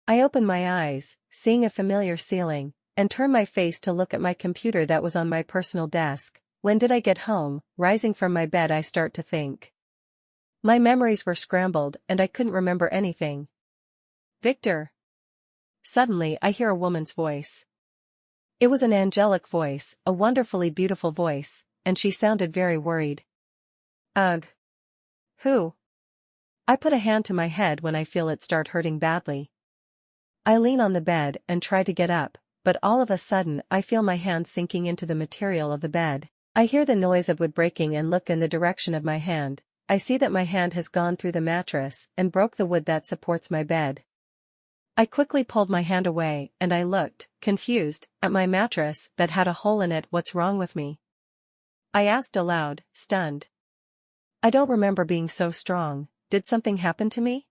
I opened my eyes, seeing a familiar ceiling, and turned my face to look at my computer that was on my personal desk. When did I get home? Rising from my bed, I start to think. My memories were scrambled and I couldn't remember anything. Victor. Suddenly I hear a woman's voice. It was an angelic voice, a wonderfully beautiful voice, and she sounded very worried. Ugh. Who? I put a hand to my head when I feel it start hurting badly. I lean on the bed and try to get up, but all of a sudden I feel my hand sinking into the material of the bed. I hear the noise of wood breaking and look in the direction of my hand. I see that my hand has gone through the mattress and broke the wood that supports my bed. I quickly pulled my hand away and I looked, confused, at my mattress that had a hole in it. What's wrong with me? I asked aloud, stunned. I don't remember being so strong. Did something happen to me?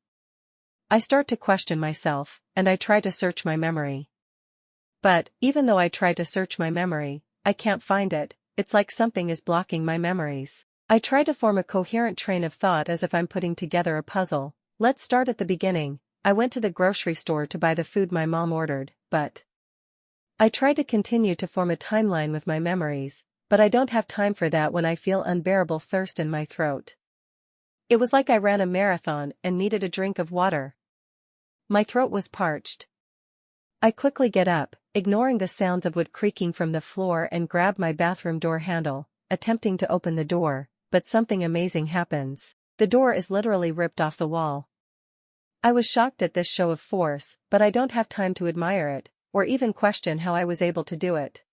I start to question myself, and I try to search my memory. But, even though I try to search my memory, I can't find it. It's like something is blocking my memories. I try to form a coherent train of thought as if I'm putting together a puzzle. Let's start at the beginning. I went to the grocery store to buy the food my mom ordered, but I try to continue to form a timeline with my memories, but I don't have time for that when I feel unbearable thirst in my throat. It was like I ran a marathon and needed a drink of water. My throat was parched. I quickly get up, ignoring the sounds of wood creaking from the floor, and grab my bathroom door handle, attempting to open the door, but something amazing happens. The door is literally ripped off the wall. I was shocked at this show of force, but I don't have time to admire it, or even question how I was able to do it.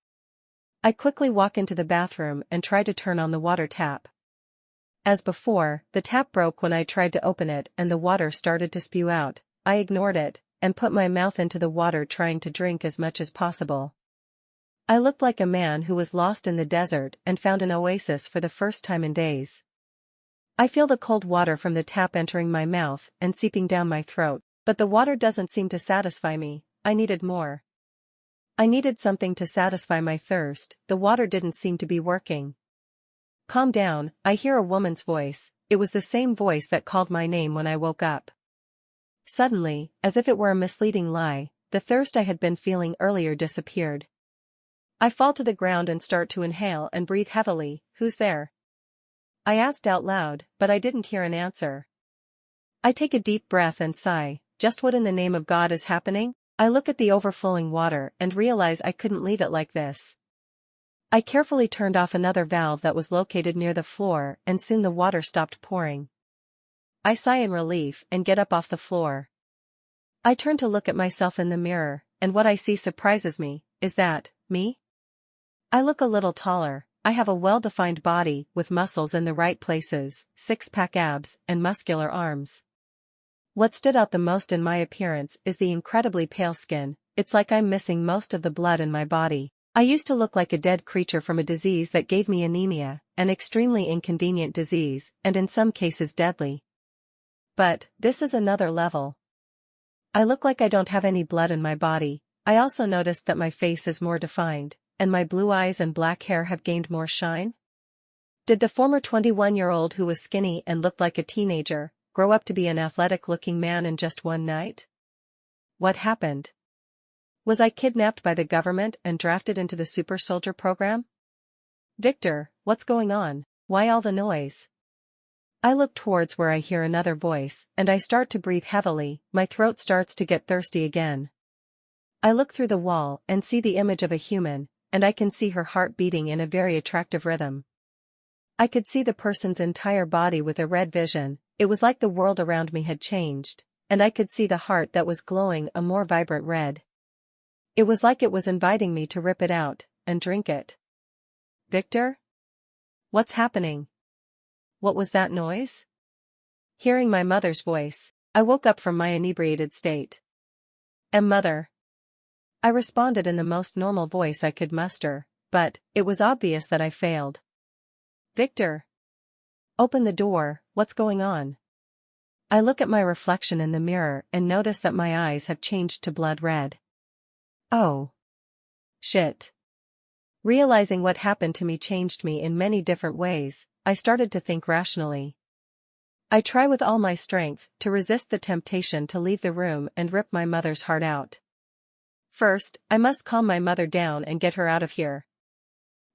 I quickly walk into the bathroom and try to turn on the water tap. As before, the tap broke when I tried to open it and the water started to spew out. I ignored it, and put my mouth into the water, trying to drink as much as possible. I looked like a man who was lost in the desert and found an oasis for the first time in days. I feel the cold water from the tap entering my mouth and seeping down my throat, but the water doesn't seem to satisfy me. I needed more. I needed something to satisfy my thirst. The water didn't seem to be working. Calm down, I hear a woman's voice. It was the same voice that called my name when I woke up. Suddenly, as if it were a misleading lie, the thirst I had been feeling earlier disappeared. I fall to the ground and start to inhale and breathe heavily. Who's there? I asked out loud, but I didn't hear an answer. I take a deep breath and sigh. Just what in the name of God is happening? I look at the overflowing water and realize I couldn't leave it like this. I carefully turned off another valve that was located near the floor, and soon the water stopped pouring. I sigh in relief and get up off the floor. I turn to look at myself in the mirror, and what I see surprises me. Is that me? I look a little taller. I have a well-defined body with muscles in the right places, six-pack abs, and muscular arms. What stood out the most in my appearance is the incredibly pale skin. It's like I'm missing most of the blood in my body. I used to look like a dead creature from a disease that gave me anemia, an extremely inconvenient disease, and in some cases deadly. But this is another level. I look like I don't have any blood in my body. I also noticed that my face is more defined, and my blue eyes and black hair have gained more shine. Did the former 21-year-old who was skinny and looked like a teenager grow up to be an athletic-looking man in just one night? What happened? Was I kidnapped by the government and drafted into the super soldier program? Victor, what's going on? Why all the noise? I look towards where I hear another voice, and I start to breathe heavily. My throat starts to get thirsty again. I look through the wall and see the image of a human, and I can see her heart beating in a very attractive rhythm. I could see the person's entire body with a red vision. It was like the world around me had changed, and I could see the heart that was glowing a more vibrant red. It was like it was inviting me to rip it out and drink it. Victor? What's happening? What was that noise? Hearing my mother's voice, I woke up from my inebriated state. Mother. I responded in the most normal voice I could muster, but it was obvious that I failed. Victor. Open the door, what's going on? I look at my reflection in the mirror and notice that my eyes have changed to blood red. Oh. Shit. Realizing what happened to me changed me in many different ways. I started to think rationally. I try with all my strength to resist the temptation to leave the room and rip my mother's heart out. First, I must calm my mother down and get her out of here.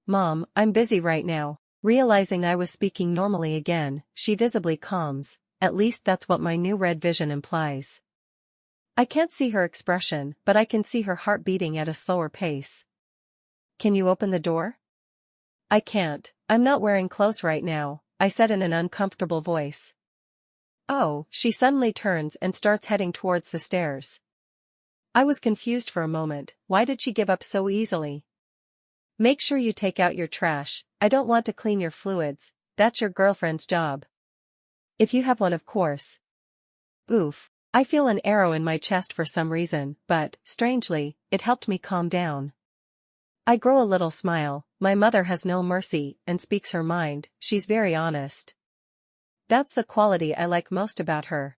Mom, I'm busy right now. Realizing I was speaking normally again, she visibly calms, at least that's what my new red vision implies. I can't see her expression, but I can see her heart beating at a slower pace. Can you open the door? I can't, I'm not wearing clothes right now, I said in an uncomfortable voice. Oh, she suddenly turns and starts heading towards the stairs. I was confused for a moment, why did she give up so easily? Make sure you take out your trash, I don't want to clean your fluids, that's your girlfriend's job. If you have one, of course. Oof, I feel an arrow in my chest for some reason, but, strangely, it helped me calm down. I grow a little smile, my mother has no mercy and speaks her mind, she's very honest. That's the quality I like most about her.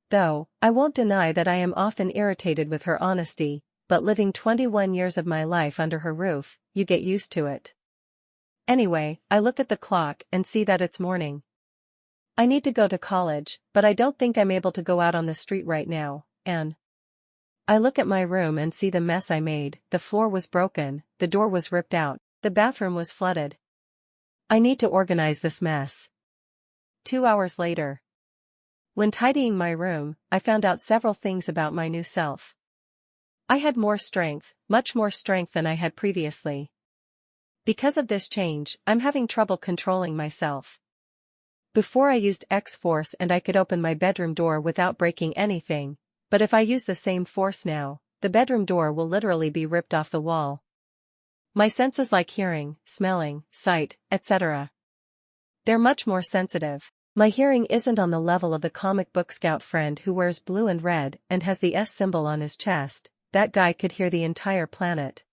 Though, I won't deny that I am often irritated with her honesty, but living 21 years of my life under her roof, you get used to it. Anyway, I look at the clock and see that it's morning. I need to go to college, but I don't think I'm able to go out on the street right now, and I look at my room and see the mess I made, the floor was broken, the door was ripped out, the bathroom was flooded. I need to organize this mess. 2 hours later. When tidying my room, I found out several things about my new self. I had more strength, much more strength than I had previously. Because of this change, I'm having trouble controlling myself. Before I used X-force and I could open my bedroom door without breaking anything, but if I use the same force now, the bedroom door will literally be ripped off the wall. My senses like hearing, smelling, sight, etc. They're much more sensitive. My hearing isn't on the level of the comic book scout friend who wears blue and red and has the S symbol on his chest. That guy could hear the entire planet.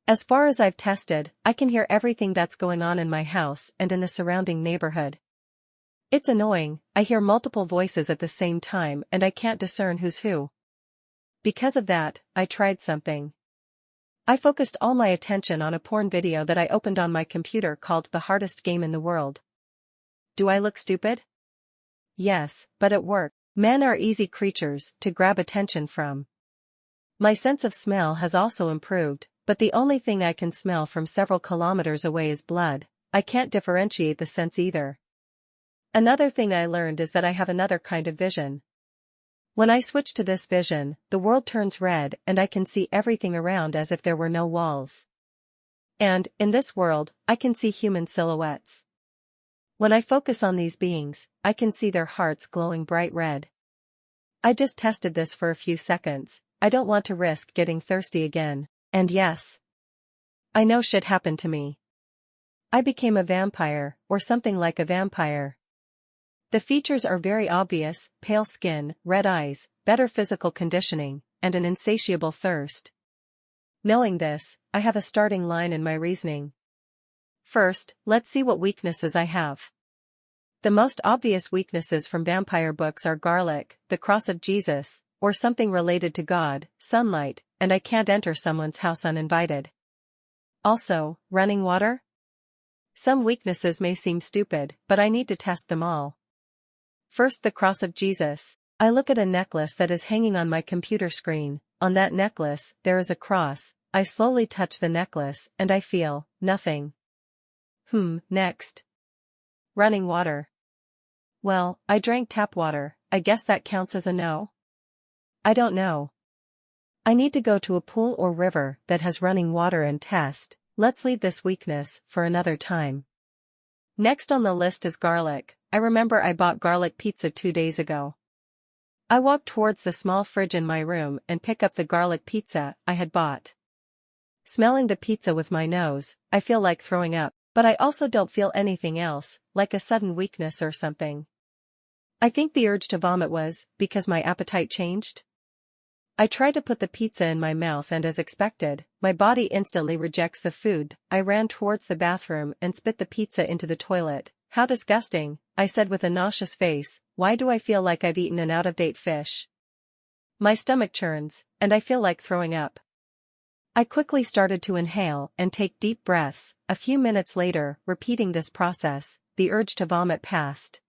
As far as I've tested, I can hear everything that's going on in my house and in the surrounding neighborhood. It's annoying, I hear multiple voices at the same time and I can't discern who's who. Because of that, I tried something. I focused all my attention on a porn video that I opened on my computer called The Hardest Game in the World. Do I look stupid? Yes, but it worked. Men are easy creatures to grab attention from. My sense of smell has also improved, but the only thing I can smell from several kilometers away is blood. I can't differentiate the scents either. Another thing I learned is that I have another kind of vision. When I switch to this vision, the world turns red and I can see everything around as if there were no walls. And, in this world, I can see human silhouettes. When I focus on these beings, I can see their hearts glowing bright red. I just tested this for a few seconds. I don't want to risk getting thirsty again, and yes, I know shit happened to me. I became a vampire, or something like a vampire. The features are very obvious: pale skin, red eyes, better physical conditioning, and an insatiable thirst. Knowing this, I have a starting line in my reasoning. First, let's see what weaknesses I have. The most obvious weaknesses from vampire books are garlic, the cross of Jesus, or something related to God, sunlight, and I can't enter someone's house uninvited. Also, running water? Some weaknesses may seem stupid, but I need to test them all. First, the cross of Jesus. I look at a necklace that is hanging on my computer screen. On that necklace, there is a cross. I slowly touch the necklace, and I feel nothing. Next. Running water. Well, I drank tap water, I guess that counts as a no? I don't know. I need to go to a pool or river that has running water and test. Let's leave this weakness for another time. Next on the list is garlic. I remember I bought garlic pizza 2 days ago. I walk towards the small fridge in my room and pick up the garlic pizza I had bought. Smelling the pizza with my nose, I feel like throwing up, but I also don't feel anything else, like a sudden weakness or something. I think the urge to vomit was because my appetite changed. I try to put the pizza in my mouth and as expected, my body instantly rejects the food. I ran towards the bathroom and spit the pizza into the toilet. How disgusting, I said with a nauseous face. Why do I feel like I've eaten an out-of-date fish? My stomach churns, and I feel like throwing up. I quickly started to inhale and take deep breaths. A few minutes later, repeating this process, the urge to vomit passed.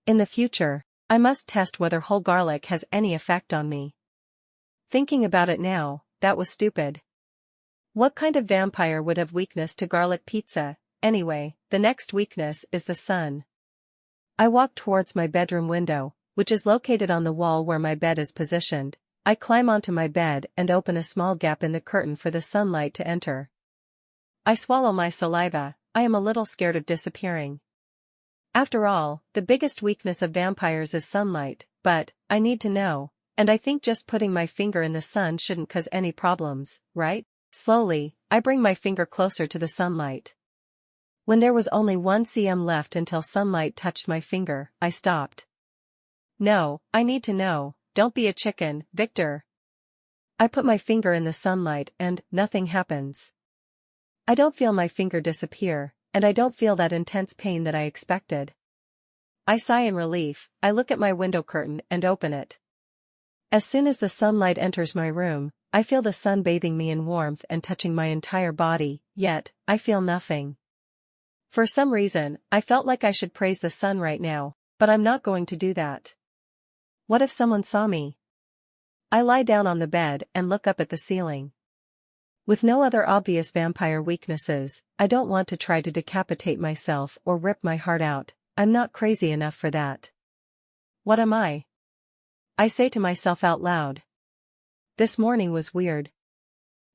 In the future, I must test whether whole garlic has any effect on me. Thinking about it now, that was stupid. What kind of vampire would have weakness to garlic pizza? Anyway, the next weakness is the sun. I walk towards my bedroom window, which is located on the wall where my bed is positioned. I climb onto my bed and open a small gap in the curtain for the sunlight to enter. I swallow my saliva. I am a little scared of disappearing. After all, the biggest weakness of vampires is sunlight, but I need to know, and I think just putting my finger in the sun shouldn't cause any problems, right? Slowly, I bring my finger closer to the sunlight. When there was only 1 cm left until sunlight touched my finger, I stopped. No, I need to know. Don't be a chicken, Victor. I put my finger in the sunlight and nothing happens. I don't feel my finger disappear, and I don't feel that intense pain that I expected. I sigh in relief. I look at my window curtain and open it. As soon as the sunlight enters my room, I feel the sun bathing me in warmth and touching my entire body, yet, I feel nothing. For some reason, I felt like I should praise the sun right now, but I'm not going to do that. What if someone saw me? I lie down on the bed and look up at the ceiling. With no other obvious vampire weaknesses, I don't want to try to decapitate myself or rip my heart out. I'm not crazy enough for that. What am I? I say to myself out loud. This morning was weird.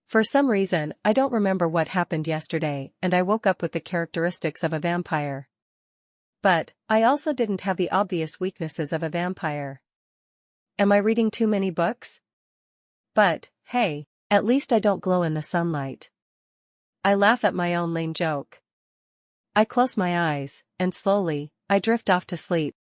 For some reason, I don't remember what happened yesterday, and I woke up with the characteristics of a vampire. But, I also didn't have the obvious weaknesses of a vampire. Am I reading too many books? But, hey, at least I don't glow in the sunlight. I laugh at my own lame joke. I close my eyes, and slowly, I drift off to sleep.